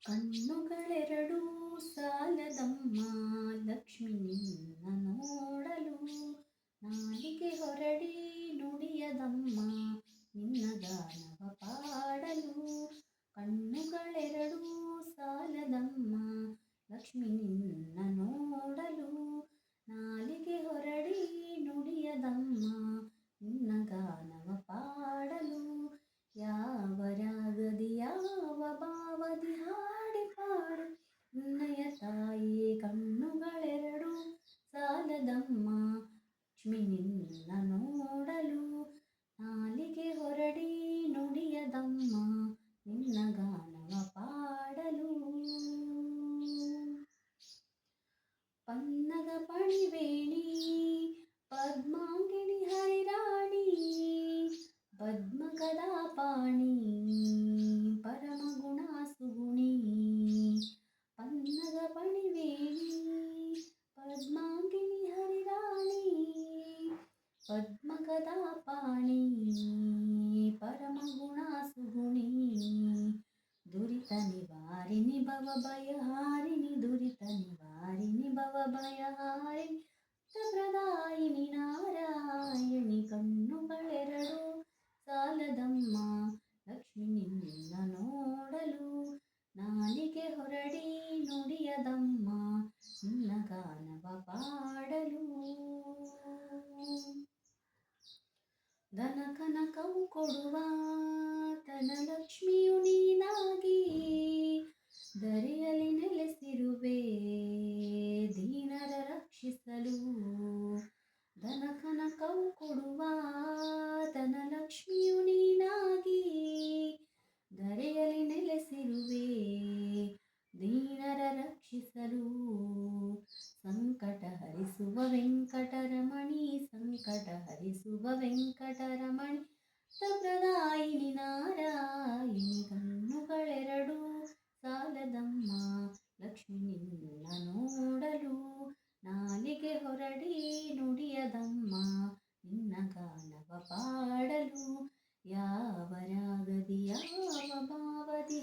ಕಣ್ಣುಗಳೆರಡೂ ಸಾಲದಮ್ಮ ಲಕ್ಷ್ಮಿ ನಿನ್ನ ನೋಡಲು, ನಾಲಿಗೆ ಹೊರಡಿ ನುಡಿಯದಮ್ಮ ನಿನ್ನ ಗಾನವ ಪಾಡಲು. ಕಣ್ಣುಗಳೆರಡೂ ಸಾಲದಮ್ಮ ಲಕ್ಷ್ಮಿ ನಿನ್ನ ನೋಡಲು, ನಾಲಿಗೆ ಹೊರಡಿ ನುಡಿಯದಮ್ಮ ನಿನ್ನ ಗಾನವ ಪಾಡಲು. ಯಾವ ರಾಗದಿ ಯಾವ ಭಾವದಿ ಹಾಡಿ ಪಾಡು ನಿನ್ನಯ ತಾಯಿಯೇ. ಕಣ್ಣುಗಳೆರಡು ಸಾಲದಮ್ಮ ಲಕ್ಷ್ಮಿ ನಿನ್ನ ನೋಡಲು, ನಾಲಿಗೆ ಹೊರಡಿ ನುಡಿಯದಮ್ಮ ನಿನ್ನ ಗಾನವ ಪಾಡಲು. ಪನ್ನಗ ಪಣಿವೇಣಿ ಪದ್ಮಾಂಗಿಣಿ ಹರಿರಾಣಿ, ಪದ್ಮಗದಾ ಪಾಣಿ ಪರಮ ಗುಣ ಸುಗುಣಿ. ಪನ್ನಗ ಪಣಿವೇಣಿ ಪದ್ಮಾಂಗಿಣಿ ಹರಿರಾಣಿ, ಪದ್ಮಗದಾ ಪಾಣಿ ಪರಮ ಗುಣ ಸುಗುಣಿ. ದುರಿತ ನಿವಾರಿಣಿ ಭವ ಭಯಹಾರಿಣಿ, ದುರಿತ ನಿವಾರಿಣಿ ಭವ ಭಯಹಾರಿಣಿ ಪ್ರದಾಯಿನಿ ನಾರಾಯಣಿ. ಕಣ್ಣುಗಳೆರಡು ಸಾಲದಮ್ಮ ಲಕ್ಷ್ಮಿ ನಿನ್ನ ನೋಡಲು, ನಾಲಿಗೆ ಹೊರಡಿ ನುಡಿಯದಮ್ಮ ನಿನ್ನ ಗಾನವ ಪಾಡಲು. ಧನ ಕನಕವು ಕೊಡುವ ಧನಲಕ್ಷ್ಮಿಯು ನೀನಾಗಿ, ಧರೆಯಲ್ಲಿ ನೆಲೆಸಿರುವೆ ದೀನರ ರಕ್ಷಿಸಲು. ಧನ ಕನಕವು ಕೊಡುವ ಧನಲಕ್ಷ್ಮಿಯು ನೀನಾಗಿ, ಧರೆಯಲ್ಲಿ ನೆಲೆಸಿರುವೆ ದೀನರ ರಕ್ಷಿಸಲು. ಸಂಕಟ ಹರಿಸುವ ವೆಂಕಟರಮಣಿ, ಸಂಕಟ ಹರಿಸುವ ವೆಂಕಟರಮಣಿ ಪ್ರದಾಯಿನಿ ನಾರಾಯಣಿ. ಕಣ್ಣುಗಳೆರಡು ಸಾಲದಮ್ಮ ಲಕ್ಷ್ಮಿ ನಿನ್ನ ನೋಡಲು, ನಾಲಿಗೆ ಹೊರಡಿ ನುಡಿಯದಮ್ಮ ನಿನ್ನ ಗಾನವ ಪಾಡಲು. ಯಾವ ರಾಗದಿ ಯಾವ ಭಾವದಿ